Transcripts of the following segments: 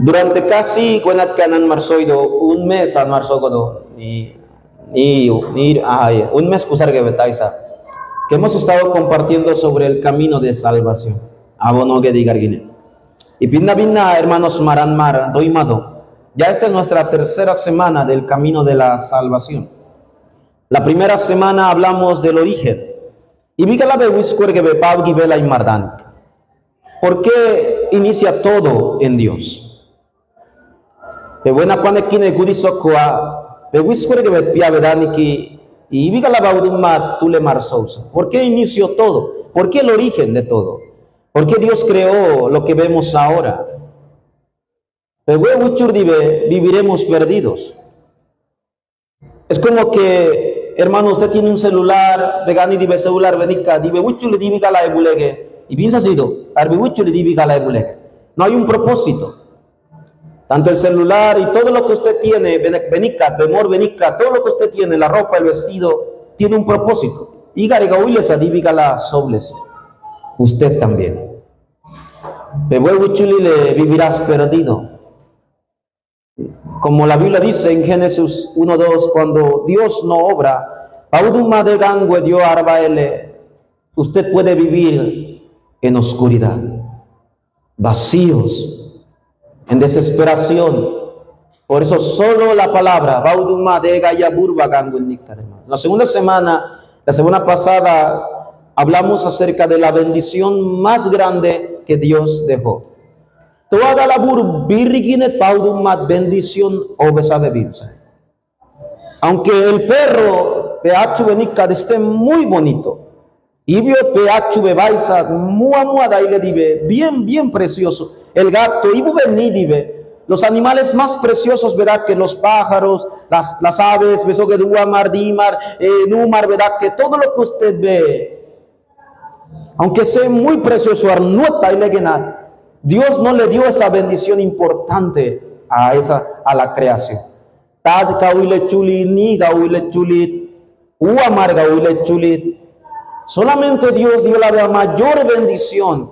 Durante casi kuenat kanan marsoido un mes an marsogodo un mes kusar que betaisa que hemos estado compartiendo sobre el camino de salvación. Abono que diga y pinna hermanos maranmar doimado. Ya esta es nuestra tercera semana del camino de la salvación. La primera semana hablamos del origen. Y vi que la bewiskur que bepau gibela y mardanik. ¿Por qué inicia todo en Dios? De buena panekine gudisokwa, bewiskur que bepia vedaniki y vi que la baudumma tule marsousa. ¿Por qué inició todo? ¿Por qué el origen de todo? ¿Por qué Dios creó lo que vemos ahora? Viviremos perdidos. Es como que, hermano, usted tiene un celular, vegani dibe celular, venica, dibe huchuli dibi gala ebulegue, y piensa sido, arbi huchuli dibi gala ebulegue. No hay un propósito. Tanto el celular y todo lo que usted tiene, venica, bemor venica, todo lo que usted tiene, la ropa, el vestido, tiene un propósito. Y garega huilesa dibi gala sobles. Usted también. Bebue huchuli le vivirás perdido. Como la Biblia dice en Génesis 1:2, cuando Dios no obra, usted puede vivir en oscuridad, vacíos, en desesperación. Por eso solo la palabra, la segunda semana, la semana pasada, hablamos acerca de la bendición más grande que Dios dejó. Toda la birrigine paudumat bendición obesa de vinza. Aunque el perro peachu benica esté muy bonito, y vio peachu bebaisa mua daile dive, bien precioso. El gato ibu veni dive, los animales más preciosos, verdad que los pájaros, las aves, beso que duamar, dimar, numar, verdad que todo lo que usted ve, aunque sea muy precioso, arnueta y legenar, Dios no le dio esa bendición importante a la creación. Tad gauile chulit, ni gauile chulit, uamar gauile chulit. Solamente Dios dio la mayor bendición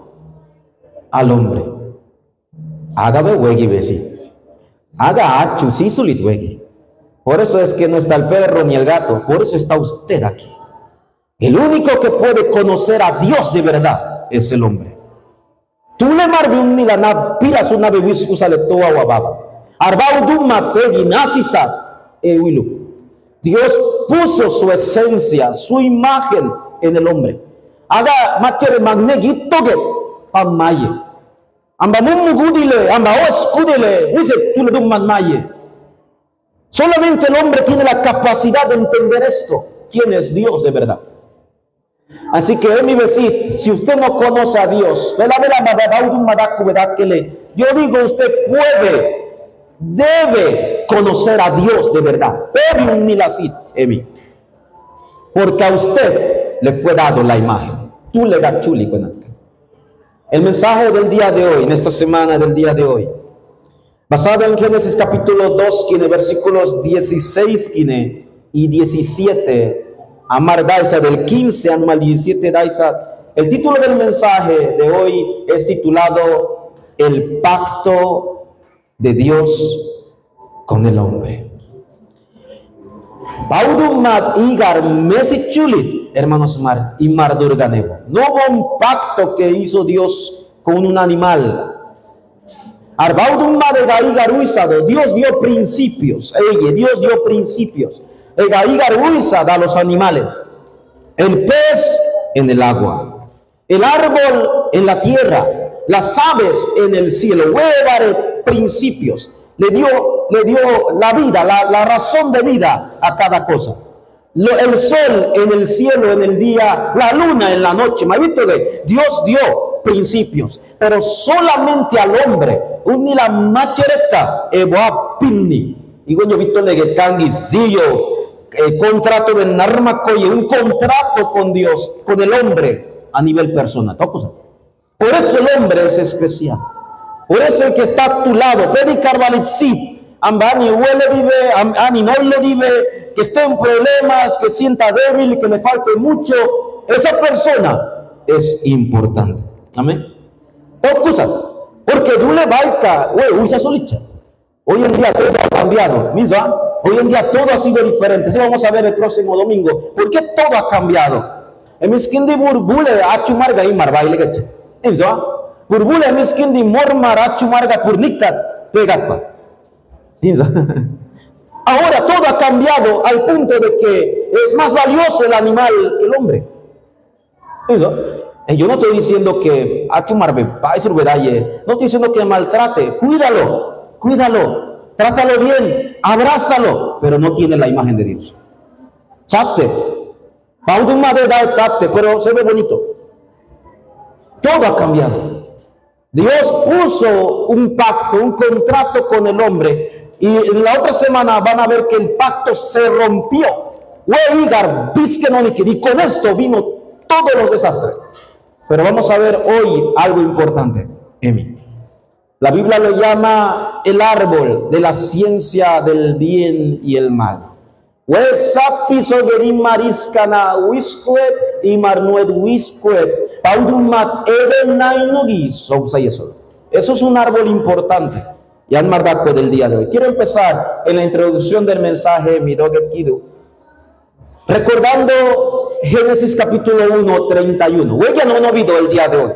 al hombre. Hágame wegi besi. Haga achu si sulit wegi. Por eso es que no está el perro ni el gato. Por eso está usted aquí. El único que puede conocer a Dios de verdad es el hombre. Tule marbi un milana pilas una bebisku sale toa wababa. Arbauduma pegi nasisa ewilu. Dios puso su esencia, su imagen en el hombre. Haga machere magnegito que pamaye. Amba mumugudile, amba oskudile, dice tule dum maye. Solamente el hombre tiene la capacidad de entender esto. ¿Quién es Dios de verdad? Así que mi vecino, si usted no conoce a Dios, yo digo, usted debe conocer a Dios de verdad. Porque a usted le fue dado la imagen. Tú le das chuli. El mensaje del día de hoy, en esta semana del día de hoy, basado en Génesis capítulo 2, versículos 16 y 17. Amar Daisa del 15 al 17 Daisa. El título del mensaje de hoy es titulado El pacto de Dios con el hombre. Baudumat igar mesichulit, hermanos mar y mardurganevo. No hubo un pacto que hizo Dios con un animal. Arbaudumat de gaigaruizado. Dios dio principios. Dios dio principios. El gaigaruiza da los animales, el pez en el agua, el árbol en la tierra, las aves en el cielo. Huevare principios. Le dio la vida, la razón de vida a cada cosa. El sol en el cielo en el día, la luna en la noche. Dios dio principios, pero solamente al hombre. Unila machereta eboa pinni. Y cuando visto le canguisillo. Contrato de narmacoye, un contrato con Dios, con el hombre a nivel personal. Por eso el hombre es especial. Por eso el que está a tu lado, predicar valitzi, ambani huele vive, ani no le vive, que esté en problemas, que sienta débil, que le falte mucho, esa persona es importante. Amén. Por Porque dule baita, usa solicha. Hoy en día todo ha cambiado, ¿misma? Hoy en día todo ha sido diferente. Eso vamos a ver el próximo domingo. ¿Por qué todo ha cambiado? En miskin di burbule achumarga y marbaile que ¿misma? Burbule miskin di mormar achumarga purnikat pegapa. ¿Misma? Ahora todo ha cambiado al punto de que es más valioso el animal que el hombre. ¿Misma? Yo no estoy diciendo que no estoy diciendo que maltrate, cuídalo, trátalo bien, abrázalo, pero no tiene la imagen de Dios. Chate, pero se ve bonito. Todo ha cambiado. Dios puso un pacto, un contrato con el hombre, y en la otra semana van a ver que el pacto se rompió. Y con esto vino todos los desastres. Pero vamos a ver hoy algo importante, Emi. La Biblia lo llama el árbol de la ciencia del bien y el mal. Eso es un árbol importante. Y al marbaco del día de hoy. Quiero empezar en la introducción del mensaje, recordando Génesis capítulo 1, 31. Ya no visto el día de hoy.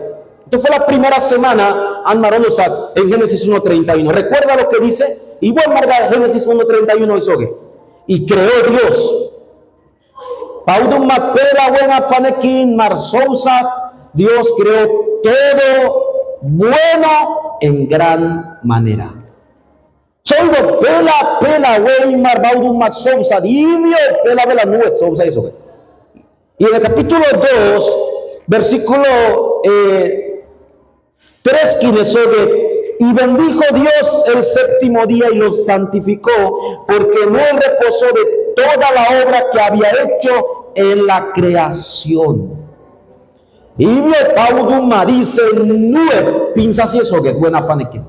Esto fue la primera semana en Génesis 1, 31. ¿Recuerda lo que dice? Y voy a marcar Génesis 1, 31 y creó Dios. Dios creó todo bueno en gran manera. Y en el capítulo 2, versículo 3, y bendijo Dios el séptimo día y lo santificó, porque en él reposó de toda la obra que había hecho en la creación. Y Pauduma dice, nue pinzas y eso que buena panequín.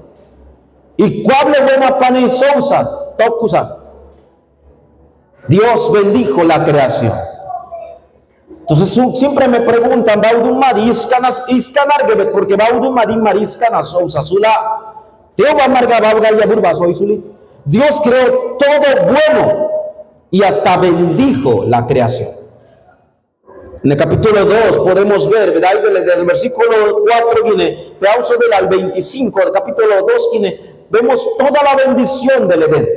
Y cuable buena pane y sousa, tocusa. Dios bendijo la creación. Entonces siempre me preguntan, Baudumadi iscanargebe, porque Baudumadi mariscanas sousa sula. Teoba marga babga burba soy suli. Dios creó todo bueno y hasta bendijo la creación. En el capítulo 2 podemos ver, ¿verdad? Desde el versículo 4 viene, pauso del al 25, del capítulo 2 viene, vemos toda la bendición del Edén.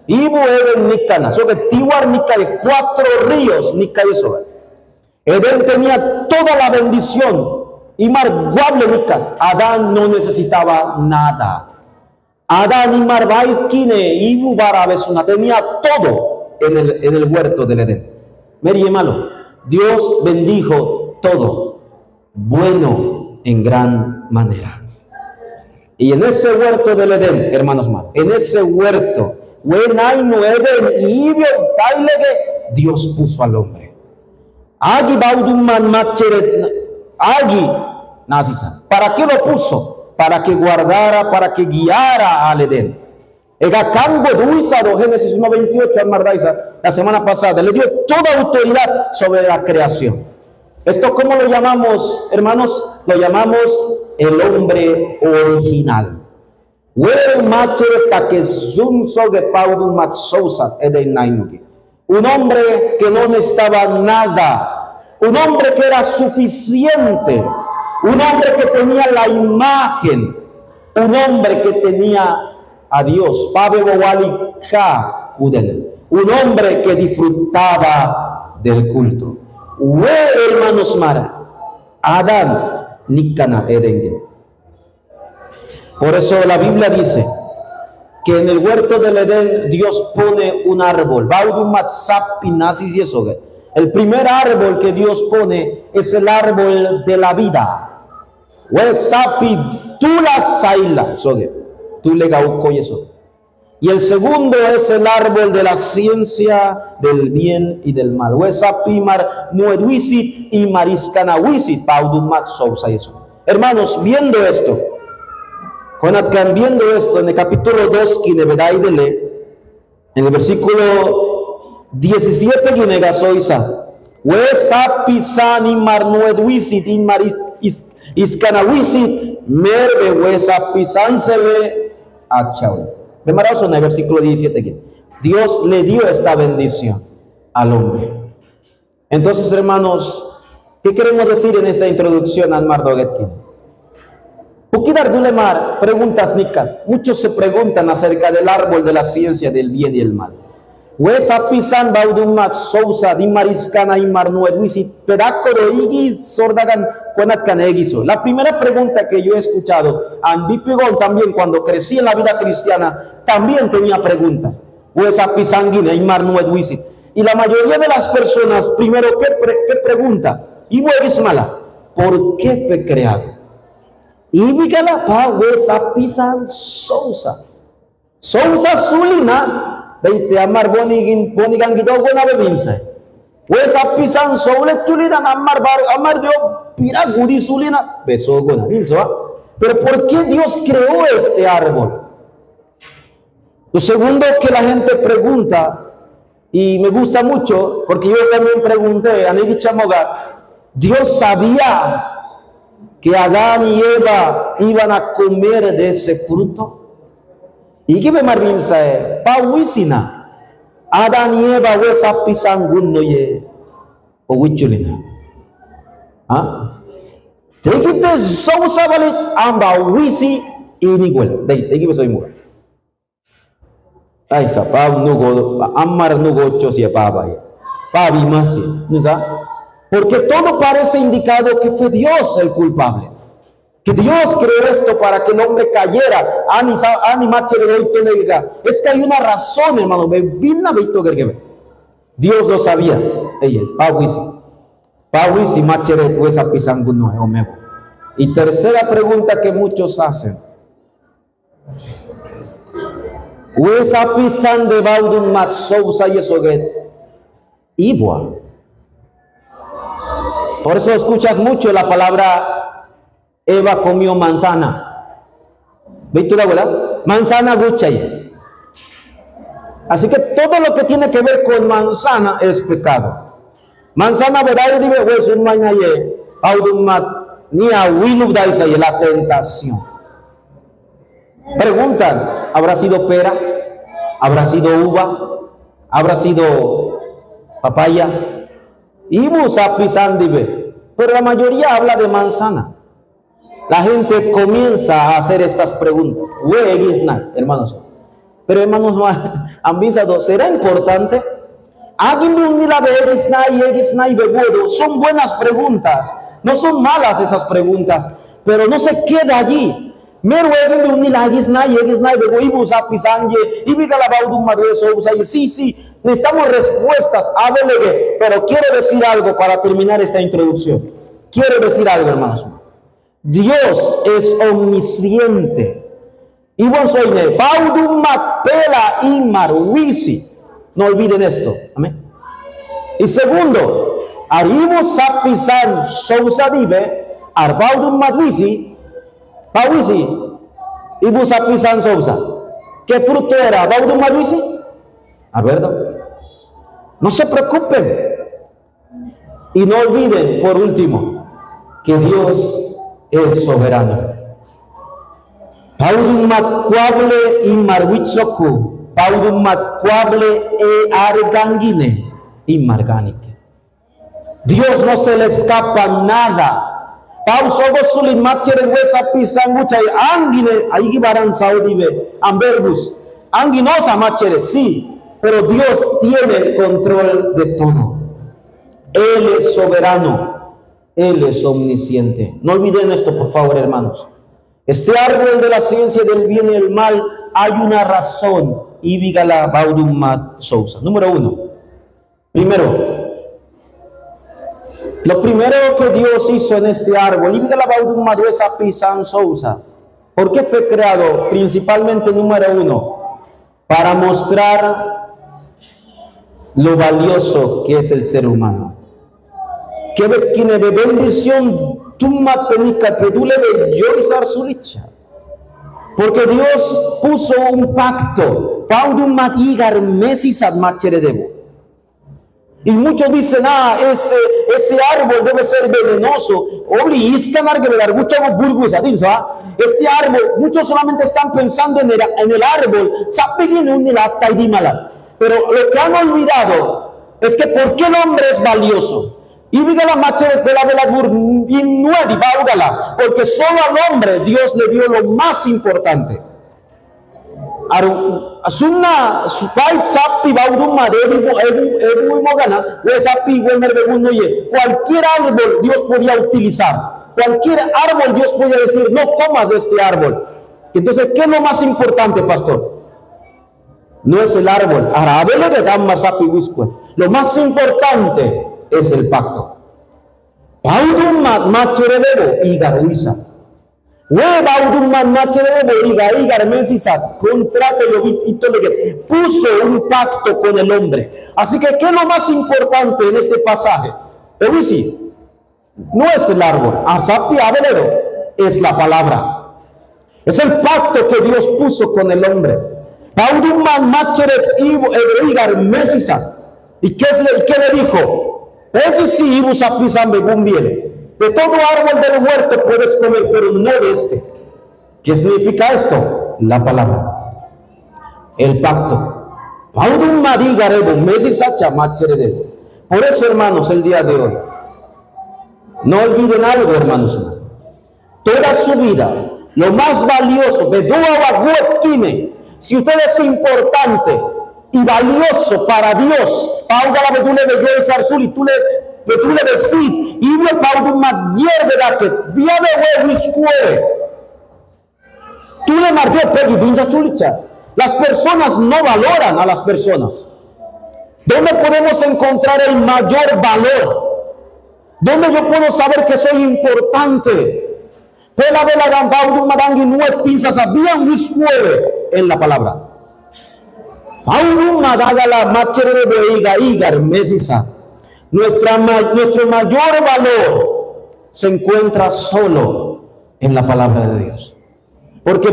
Ibu Eden Nikana, sobre Tiwar Nikai, 4 ríos Nikai sobre. Edén tenía toda la bendición y marguable Nika. Adán no necesitaba nada. Adán y Marbaikine y Mubarabesuna tenía todo en el huerto del Edén. Meri y malo. Dios bendijo todo, bueno en gran manera. Y en ese huerto del Edén, hermanos más, en ese huerto, Dios puso al hombre. ¿Para qué lo puso? Para que guardara, para que guiara al Edén. Génesis 1:28 la semana pasada, le dio toda autoridad sobre la creación. ¿Esto cómo lo llamamos, hermanos? Lo llamamos el hombre original. Un hombre que no necesitaba nada, un hombre que era suficiente, un hombre que tenía la imagen, un hombre que tenía a Dios, un hombre que disfrutaba del culto. Hermanos Mara, Adán Nikana Eden. Por eso la Biblia dice que en el huerto del Edén Dios pone un árbol. El primer árbol que Dios pone es el árbol de la vida. Y el segundo es el árbol de la ciencia del bien y del mal. Hermanos, viendo esto, en el capítulo 2, en el versículo 17, merve huesa pisánsele a Chaul. Preparaos en el versículo 17 aquí. Dios le dio esta bendición al hombre. Entonces, hermanos, ¿qué queremos decir en esta introducción al Mardogetkin? Pukidar Dulemar, preguntas Nika. Muchos se preguntan acerca del árbol de la ciencia del bien y el mal. Huesa pisan baudumat sousa di mariscana y marnueduisi pedaco de igi sordagan cuenatcan egiso. La primera pregunta que yo he escuchado, Ambipigón también cuando crecí en la vida cristiana, también tenía preguntas. Huesa pisanguina y marnueduisi. Y la mayoría de las personas, primero, ¿qué pregunta? Y mala, ¿por qué fue creado? Y vigala pa huesa pisan sousa. Sousa sulina. Veite amar bonigan gitu guna bebinsa. Wesa pisan soule tulinan amar dio pira gudi sulina beso guna. Pero ¿por qué Dios creó este árbol? Lo segundo que la gente pregunta, y me gusta mucho, porque yo también pregunté a Negi Chamoga, ¿Dios sabía que Adán y Eva iban a comer de ese fruto? Y que me marvinsa pawisina Adán y Eva wesa pisanguno ye o wichulina. Tegite sousa balit amba wisi inigual. Tegi soy mujer. Ay sa pa nugo amar nugo chosia paba ya. Pabi masi, ¿no sabes? Porque todo parece indicado que fue Dios el culpable. Que Dios creó esto para que el hombre cayera. Es que hay una razón, hermano. Dios lo sabía. Y tercera pregunta que muchos hacen. Por eso escuchas mucho la palabra Eva comió manzana. ¿Viste la abuela? Manzana guchay. Así que todo lo que tiene que ver con manzana es pecado. Manzana verdad dibe hueso un mañaye audumat ni a wilu daisa y la tentación. Preguntan, ¿habrá sido pera? ¿Habrá sido uva? ¿Habrá sido papaya? Ibu sapisan dibe. Pero la mayoría habla de manzana. La gente comienza a hacer estas preguntas. Hermanos. Pero hermanos, han pensado, ¿será importante? Son buenas preguntas. No son malas esas preguntas. Pero no se queda allí. Sí, necesitamos respuestas. Pero quiero decir algo para terminar esta introducción. Quiero decir algo, hermanos. Dios es omnisciente. Y bueno, soy de Bauduma Pela y Marwisi. No olviden esto. Amén. Y segundo, Arimu Sapisan Sousadive, Arbaudum Marwisi, Bawisi, Ibu Sapisan Sousa. ¿Qué fruto era? ¿Baudum Marwisi? ¿A verdad? No se preocupen. Y no olviden, por último, que Dios es soberano. Paudum matquable y marwitsoku, paudum matquable e argangine y marganique. Dios no se le escapa nada. Pausogo sulin machere huesa pisanguchay angine aigibaran saudive ambergus. Anginosa machere, sí, pero Dios tiene el control de todo. Él es soberano. Él es omnisciente. No olviden esto, por favor, hermanos. Este árbol de la ciencia del bien y el mal, hay una razón. Y vígala Baudum Mat Sousa. Número 1. Lo primero que Dios hizo en este árbol, y vígala Baudum Mat Pisan Sousa. ¿Por qué fue creado? Principalmente, número 1, para mostrar lo valioso que es el ser humano. Que tiene de bendición tumma penica pedule de yoizar sulicha. Porque Dios puso un pacto. Paudum matigar mesisat macheredebo. Y muchos dicen, ese árbol debe ser venenoso. Este árbol, muchos solamente están pensando en el árbol. Pero lo que han olvidado es que ¿por qué el hombre es valioso? Porque solo al hombre Dios le dio lo más importante. Cualquier árbol Dios podía utilizar. Cualquier árbol Dios podía decir, no comas de este árbol. Entonces, ¿qué es lo más importante, pastor? No es el árbol. Lo más importante es el pacto. Puso un pacto con el hombre. Así que, ¿qué es lo más importante en este pasaje? No es el árbol, es la palabra. Es el pacto que Dios puso con el hombre. ¿Y qué le dijo? De todo árbol del huerto puedes comer, pero no de este. ¿Qué significa esto? La palabra. El pacto. Por eso, hermanos, el día de hoy, no olviden algo, hermanos. Toda su vida, lo más valioso, si usted es importante y valioso para Dios, las personas no valoran a las personas. ¿Dónde podemos encontrar el mayor valor? ¿Dónde yo puedo saber que soy importante? En la palabra. Nuestro mayor valor se encuentra solo en la palabra de Dios. Porque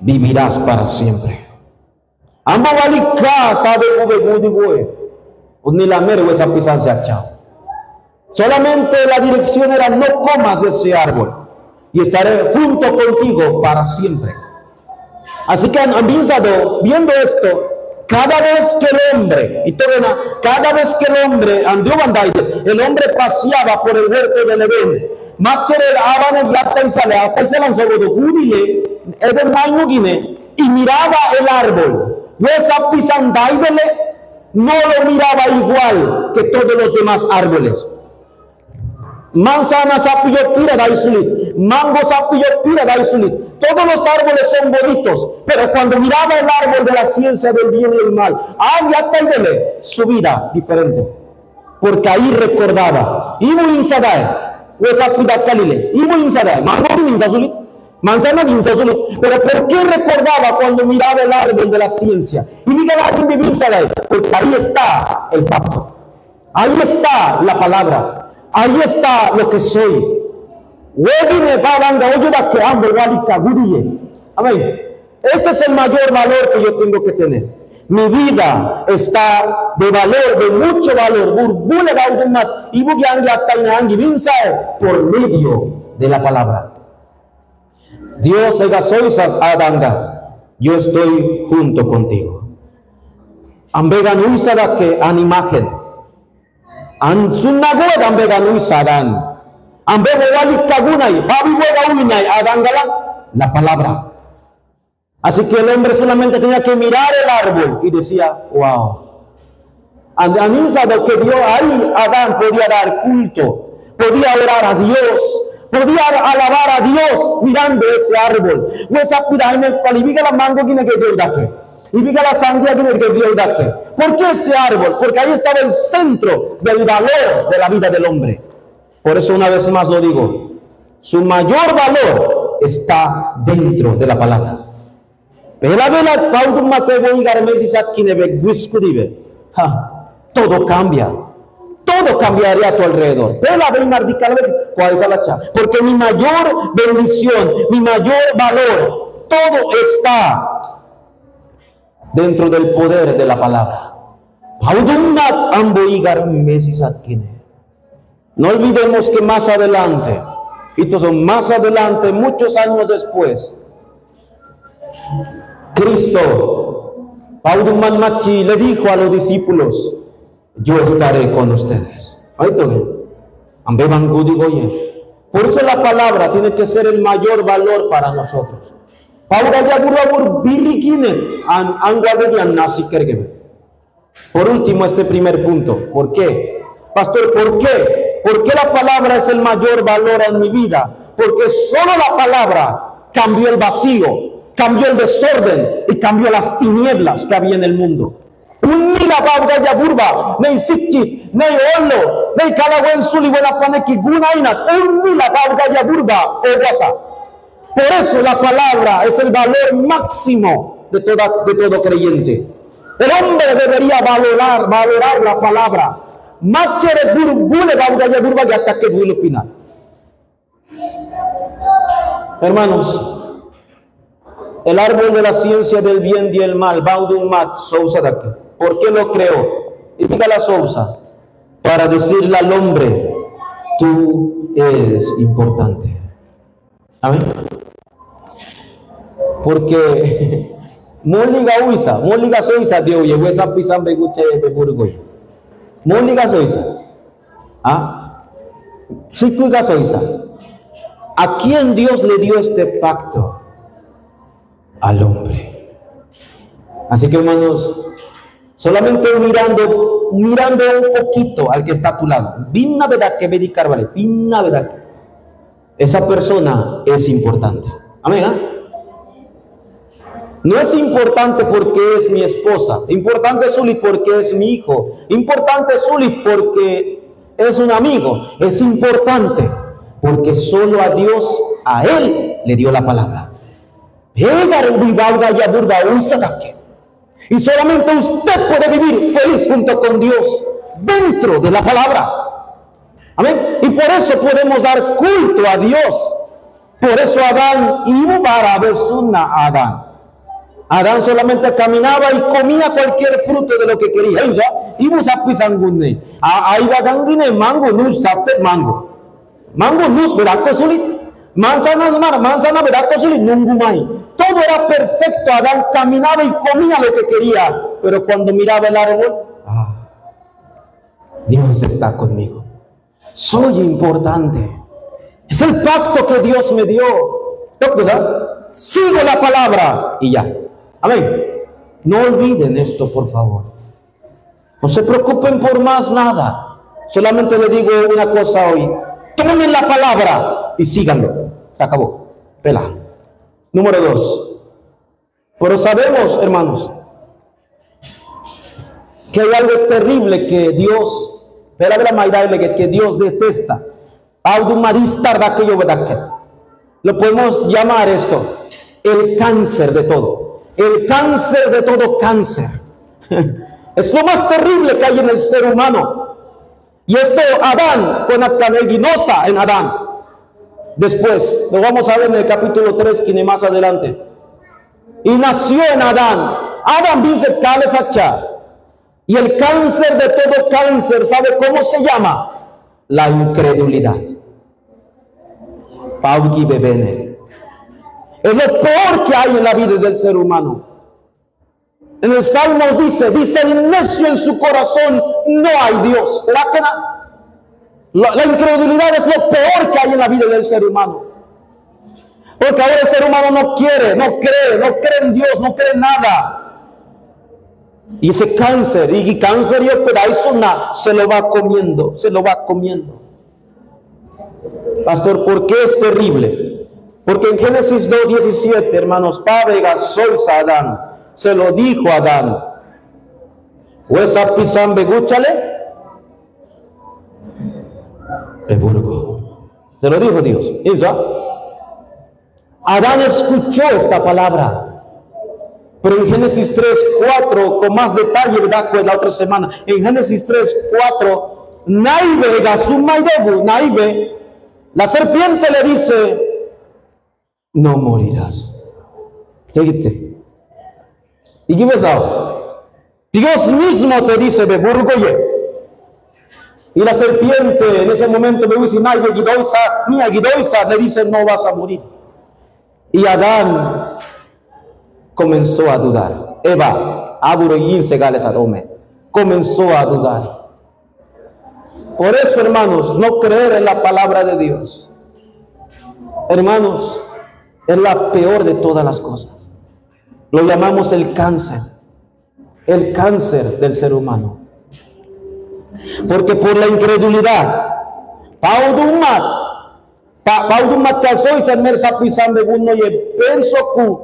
vivirás para siempre. Solamente la dirección era: no comas de ese árbol y estaré junto contigo para siempre. Así que viendo esto, cada vez que el hombre paseaba por el huerto del Edén, y miraba el árbol, no lo miraba igual que todos los demás árboles. Manzana sapillo pira daisulit, mango sapillo pira daisulit. Todos los árboles son bonitos, pero cuando miraba el árbol de la ciencia del bien y el mal, su vida diferente. Porque ahí recordaba, pero ¿por qué recordaba cuando miraba el árbol de la ciencia? Porque ahí está el pacto, ahí está la palabra. Ahí está lo que soy. Amén. Este es el mayor valor que yo tengo que tener. Mi vida está de valor, de mucho valor. Por medio de la palabra. Dios, yo estoy junto contigo. Que an imagen. An sunnagod ambe ganui sadan ambe wali kagunai babi wega uinai adangalan la palabra. Así que el hombre solamente tenía que mirar el árbol y decía, wow. Anizado que Dios ahí Adán podía dar culto, podía orar a Dios, podía alabar a Dios mirando ese árbol. No esa pirámide paliviga la mango tiene que Dios date. Y diga la sandía que Dios date. ¿Por qué ese árbol? Porque ahí estaba el centro del valor de la vida del hombre. Por eso una vez más lo digo, su mayor valor está dentro de la palabra. Todo cambia. todo cambiaría a tu alrededor. Pero la vez ¿cuál es la chava? Porque mi mayor bendición, mi mayor valor, todo está dentro del poder de la palabra. No olvidemos que más adelante, más adelante, muchos años después, Cristo, Pauduman Machi, le dijo a los discípulos: yo estaré con ustedes. Por eso la palabra tiene que ser el mayor valor para nosotros. Por último, este primer punto. ¿Por qué? Pastor, ¿por qué? ¿Por qué la palabra es el mayor valor en mi vida? Porque solo la palabra cambió el vacío, cambió el desorden y cambió las tinieblas que había en el mundo. Unila babga ya burba, nei sikchi, nei ollo, nei kalaguen suli buena paneki gunainat, unila babga ya burba, ogasa. Por eso la palabra es el valor máximo de todo creyente. El hombre debería valorar la palabra. Machere burbule babga ya burba ya hasta que duele final. Hermanos, el árbol de la ciencia del bien y el mal, Baudun Mat Sousa de aquí. ¿Por qué lo creó? Y diga la Sousa, para decirle al hombre: tú eres importante. Amén. Porque Moliga Soisa, Dios, llegó esa pisan beguche de Burgoy. Moliga Soisa. Chicuiga Soisa. ¿A quién Dios le dio este pacto? Al hombre. Así que, hermanos, solamente mirando un poquito al que está a tu lado, vinna verdad que dedicar, vale, vinna verdad, esa persona es importante. Amén. No es importante porque es mi esposa, importante es Suli porque es mi hijo, importante es Suli porque es un amigo, es importante porque solo a Dios, a Él le dio la palabra. Y solamente usted puede vivir feliz junto con Dios dentro de la palabra. Amén. Y por eso podemos dar culto a Dios. Por eso Adán iba para Besuna Adán. Adán solamente caminaba y comía cualquier fruto de lo que quería. Y vos apisangune. Ahí va gandine mango nus sapte mango. Mango nus berako sulit. Manzana berako sulit nungumai. Todo era perfecto. Adán caminaba y comía lo que quería. Pero cuando miraba el árbol, Dios está conmigo. Soy importante. Es el pacto que Dios me dio. Sigo la palabra y ya. Amén. No olviden esto, por favor. No se preocupen por más nada. Solamente le digo una cosa hoy. Tomen la palabra y síganlo. Se acabó. Pela. Número 2. Pero sabemos, hermanos, que hay algo terrible que Dios, que Dios detesta. Lo podemos llamar esto el cáncer de todo. El cáncer de todo cáncer. Es lo más terrible que hay en el ser humano. Y esto Adán, con Atcaneginosa en Adán. Después, lo vamos a ver en el capítulo 3, que más adelante. Y nació en Adán. Adán dice Kalesacha. Y el cáncer de todo cáncer, ¿sabe cómo se llama? La incredulidad. Paugi Bebene. Es lo peor que hay en la vida del ser humano. En el Salmo dice el necio en su corazón, no hay Dios. La incredulidad es lo peor que hay en la vida del ser humano. Porque ahora el ser humano no quiere, no cree en Dios, no cree en nada. Y ese cáncer, y cáncer y operación se lo va comiendo. Pastor, ¿por qué es terrible? Porque en Génesis 2:17, hermanos, Pávega sois Adán. Se lo dijo Adán. Huesa pisan begúchale. Se lo dijo Dios. Adán escuchó esta palabra. Pero en Génesis 3:4, con más detalle, ¿verdad? Pues la otra semana. En Génesis 3:4, Naive gasumaidebu, naive. La serpiente le dice, no morirás. Fíjate. ¿Y qué pasó? Dios mismo te dice, beburgoye. Y la serpiente en ese momento me dice, mía guidoisa, le dice, no vas a morir. Y Adán comenzó a dudar. Eva, aburoyin segales adome, comenzó a dudar. Por eso, hermanos, no creer en la palabra de Dios, hermanos, es la peor de todas las cosas. Lo llamamos el cáncer del ser humano. Porque por la incredulidad, Paudumat casó y se mersa pisando uno y pensó que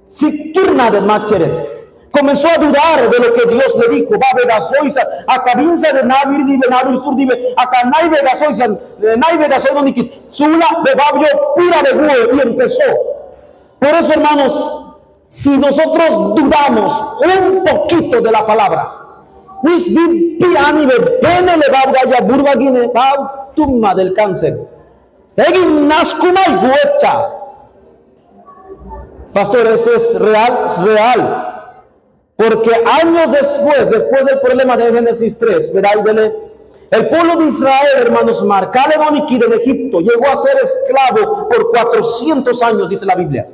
si turna de macheret. Comenzó a dudar de lo que Dios le dijo. Va a ver a Soisa, a cabinza de Navir, Navir Sur, acá Naive Gasoisa, Naive Gasoisa, Sula de Babio, pura de búho, y empezó. Por eso, hermanos, si nosotros dudamos un poquito de la palabra, del cáncer. Pastor, esto es real. Porque años después del problema de Génesis 3, el pueblo de Israel, hermanos, Marcale Boniquir en Egipto, llegó a ser esclavo por 400 años, dice la Biblia.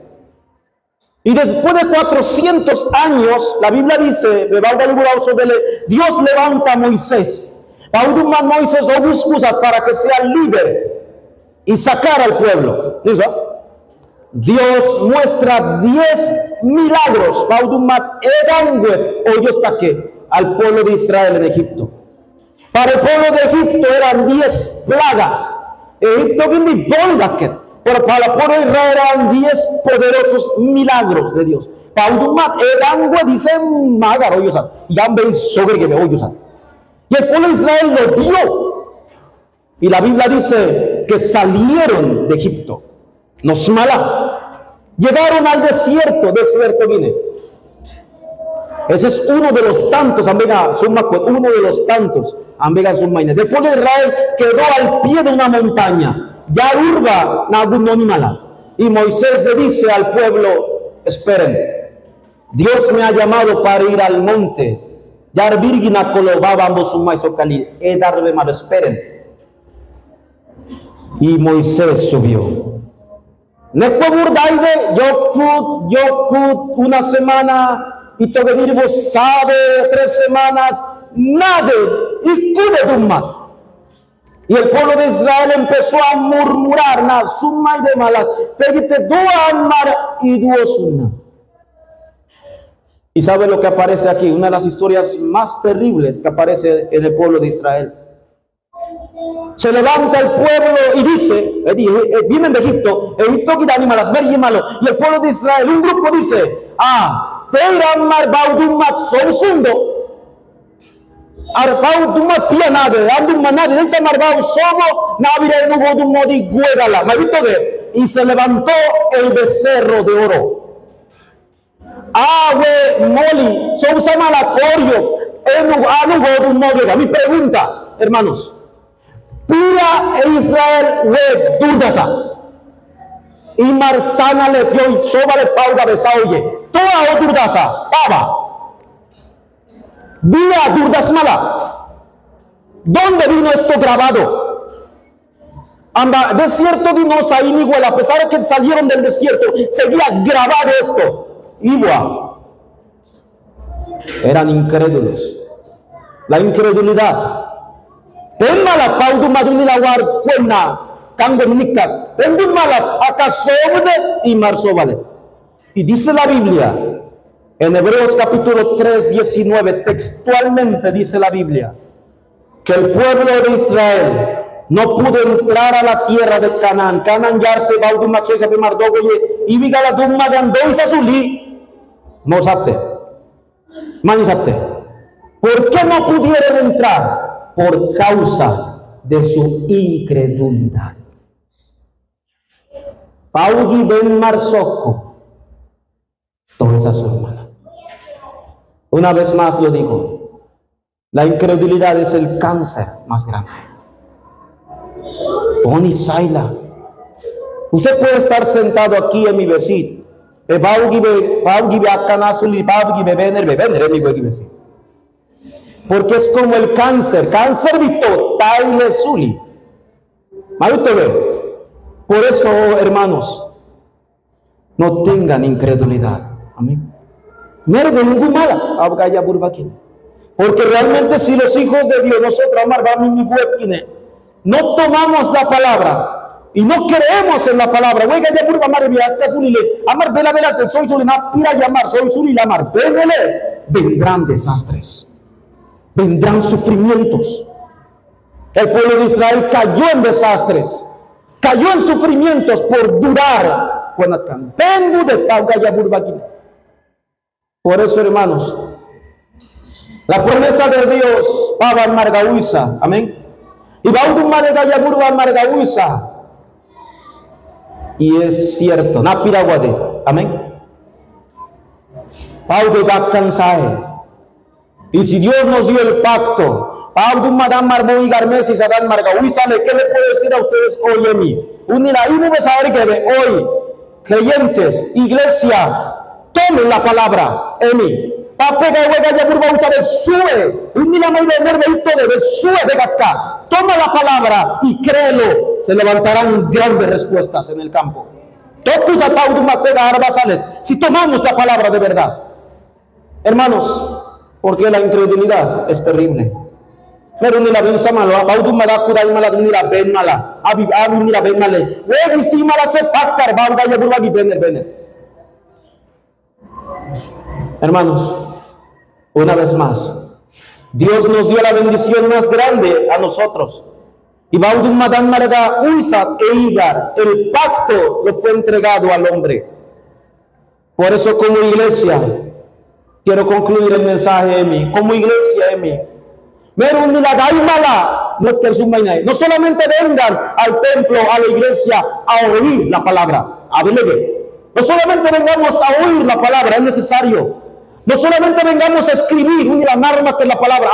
Y después de 400 años, la Biblia dice, Dios levanta a Moisés. Moisés para que sea libre y sacar al pueblo. Dios muestra 10 milagros al pueblo de Israel en Egipto. Para el pueblo de Egipto eran 10 plagas. Pero para el pueblo de Israel eran 10 poderosos milagros de Dios. Dice y el pueblo de Israel lo vio. Y la Biblia dice que salieron de Egipto. Nos mala. Llegaron al desierto viene. Ese es uno de los tantos, uno de los tantos. El pueblo de Israel quedó al pie de una montaña. Ya urba nagunonimala. Y Moisés le dice al pueblo, esperen, Dios me ha llamado para ir al monte. Yar virgina colobábamos un maizocalí. Darle malo, esperen. Y Moisés subió. Yokut, una semana, y Togedirbo sabe 3 semanas, nada, y Kubedumma. Y el pueblo de Israel empezó a murmurar, summa y de malas, pedite duamar y duosuna. Y sabe lo que aparece aquí, una de las historias más terribles que aparece en el pueblo de Israel. Se levanta el pueblo y dice, vienen de Egipto, y el pueblo de Israel, un grupo dice, y se levantó el becerro de oro. Mi pregunta, hermanos, Pura e Israel we durdasa. Y Marsana le dio y soba le pauga besaoye. Toda o durdasa, pava. Día durdasmala. ¿Dónde vino esto grabado? Anda, desierto de Nosaín, a pesar de que salieron del desierto, seguía grabado esto. Igual. Eran incrédulos. La incredulidad. Tenma la paudu maduni la war cuena cango nikat. Tendun malat acaso y marzo vale. Y dice la Biblia en Hebreos capítulo 3, 19, textualmente dice la Biblia que el pueblo de Israel no pudo entrar a la tierra de Canaán. Canaán ya se va a un macho y mardogoye y vigala de un magandón sazuli. No sabte. Manizate. ¿Por qué no pudieron entrar? Por causa de su incredulidad. Paugi ben Marsoko. Toda esa su hermana. Una vez más lo digo. La incredulidad es el cáncer más grande. Oni Saila. Usted puede estar sentado aquí en mi vecino. Porque es como el cáncer. Cáncer de total suli. Por eso, hermanos, no tengan incredulidad. Amén. Porque realmente si los hijos de Dios, nosotros no tomamos la palabra y no creemos en la palabra, vendrán desastres, vendrán sufrimientos. El pueblo de Israel cayó en desastres, cayó en sufrimientos por durar. Por eso, hermanos, la promesa de Dios va a Margauisa, amén. Y va a Gayagurba Margauisa. Y es cierto, Napiraguade, amén. Paude Gakansae. Y si Dios nos dio el pacto, Paudu Madam Marmoy Garmesis Adán Margauisa, ¿qué le puedo decir a ustedes hoy en mí? Unila, y no me saber que hoy, creyentes, iglesia, tomen la palabra en mí. Toma la palabra y créelo. Se levantarán grandes respuestas en el campo. Si tomamos la palabra de verdad, hermanos, porque la incredulidad es terrible. Pero ni la ven samalo, baudu marakuda y mala ni la ven mala, abi ni la ven male. Wey si mala se pactar, bauda ya burba bener. Hermanos, una vez más, Dios nos dio la bendición más grande a nosotros. Y Baudum Madan Marga Uysat e Igar, el pacto le fue entregado al hombre. Por eso, como iglesia, quiero concluir el mensaje de mí. Como iglesia de mí, no solamente vengan al templo, a la iglesia, a oír la palabra, a delegue. No solamente vengamos a oír la palabra, es necesario. No solamente vengamos a escribir la norma que la palabra,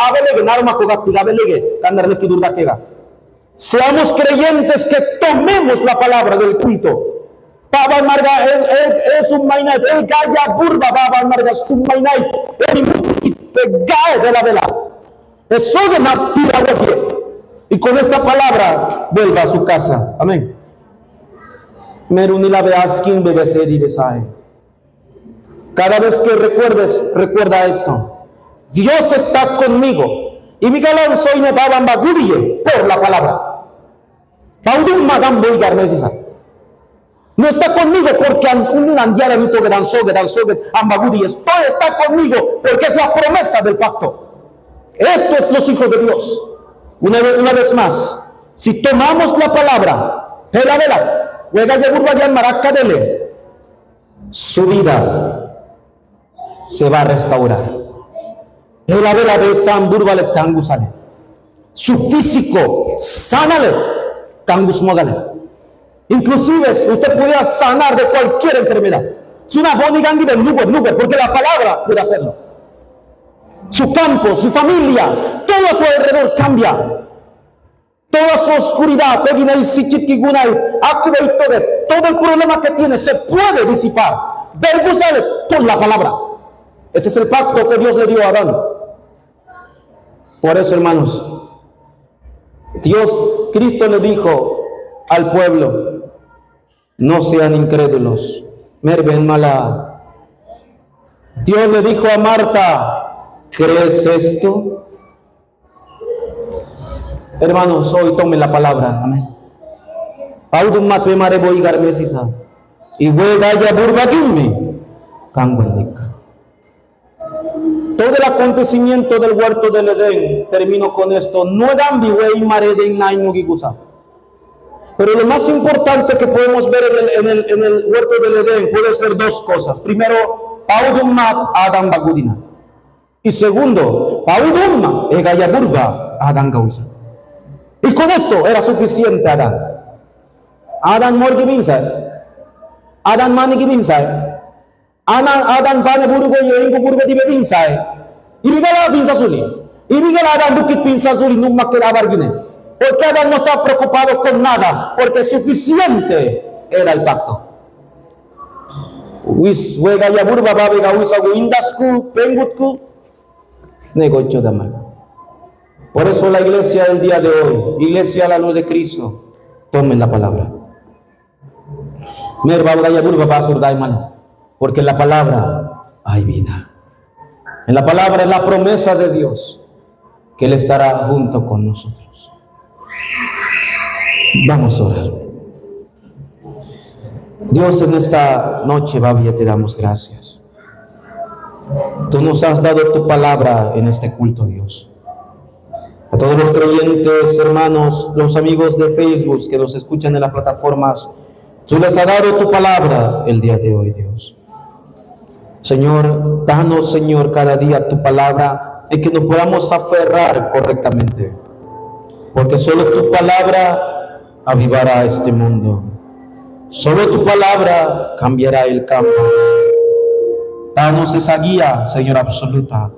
seamos creyentes que tomemos la palabra del culto. Baba Marga es un mainait, el Gaya Burba, Baba Marga es un mainait, el Gae de la vela. Eso de la pira. Y con esta palabra vuelva a su casa. Amén. Merunila Beaskin Bebesedi Besae. Cada vez que recuerdes, recuerda esto. Dios está conmigo. Y mi galán soy nevaban bagurie por la palabra. Baudum magam boigar mesisa. No está conmigo porque un andiara mito que danzó ambaguries. Todo está conmigo porque es la promesa del pacto. Esto es los hijos de Dios. Una vez más, si tomamos la palabra, su vida se va a restaurar. Su físico, sánale. Inclusive usted puede sanar de cualquier enfermedad. Es una porque la palabra puede hacerlo. Su campo, su familia, todo a su alrededor cambia. Toda su oscuridad, todo el problema que tiene se puede disipar. Sale por la palabra. Ese es el pacto que Dios le dio a Adán. Por eso, hermanos, Cristo le dijo al pueblo: no sean incrédulos. Merben mala. Dios le dijo a Marta: ¿crees esto? Hermanos, hoy tomen la palabra. Amén. Y todo el acontecimiento del huerto del Edén, termino con esto, no eran pero lo más importante que podemos ver en el huerto del Edén puede ser dos cosas. Primero, Adam Bagudina. Y segundo, Paudumma Egayaburba Adán Gausa. Y con esto era suficiente Adán. Adán Morgi Binsa. Adán Manigi Binsa. Adán Pane Burgo y Burgo Tibe Binsa. Y Vigala Binsa Suli. Y diga Adán bukit pinsa suri numa que bargine. Porque Adán no estaba preocupado con nada, porque suficiente era el pacto. Wis wega ya burba babe ga wis agu indasku pengutku negocio damai. Por eso la iglesia del día de hoy, iglesia a la luz de Cristo, tomen la palabra. Porque en la palabra hay vida. En la palabra es la promesa de Dios que Él estará junto con nosotros. Vamos a orar. Dios, en esta noche, Babia, te damos gracias. Tú nos has dado tu palabra en este culto, Dios. A todos los creyentes, hermanos, los amigos de Facebook que nos escuchan en las plataformas, tú les has dado tu palabra el día de hoy, Dios. Señor, danos, Señor, cada día tu palabra en que nos podamos aferrar correctamente. Porque solo tu palabra avivará este mundo. Solo tu palabra cambiará el campo. Danos esa guía, Señor, absoluta.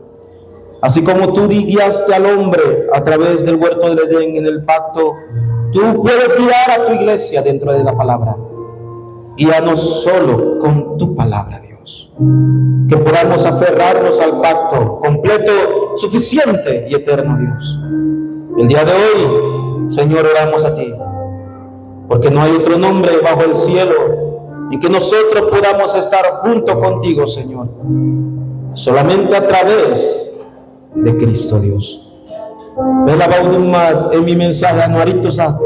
Así como tú guiaste al hombre a través del huerto del Edén en el pacto, tú puedes guiar a tu iglesia dentro de la palabra. Guíanos solo con tu palabra, Dios. Que podamos aferrarnos al pacto completo, suficiente y eterno, Dios. El día de hoy, Señor, oramos a ti, porque no hay otro nombre bajo el cielo en que nosotros podamos estar junto contigo, Señor. Solamente a través de Cristo, Dios. Vela baudumad en mi mensaje anuarito sa.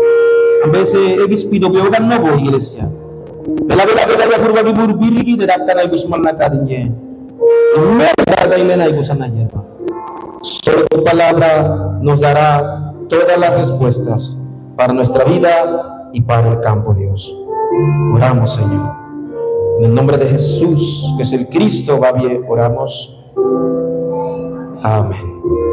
A veces he visto que una nueva iglesia. Vela ya por bagi burbili de dakta na ibusman na kadinya. Merda y lena ibusan ayer. Solo tu palabra nos dará todas las respuestas para nuestra vida y para el campo, Dios. Oramos, Señor. En el nombre de Jesús, que es el Cristo, va bien, oramos. Amén.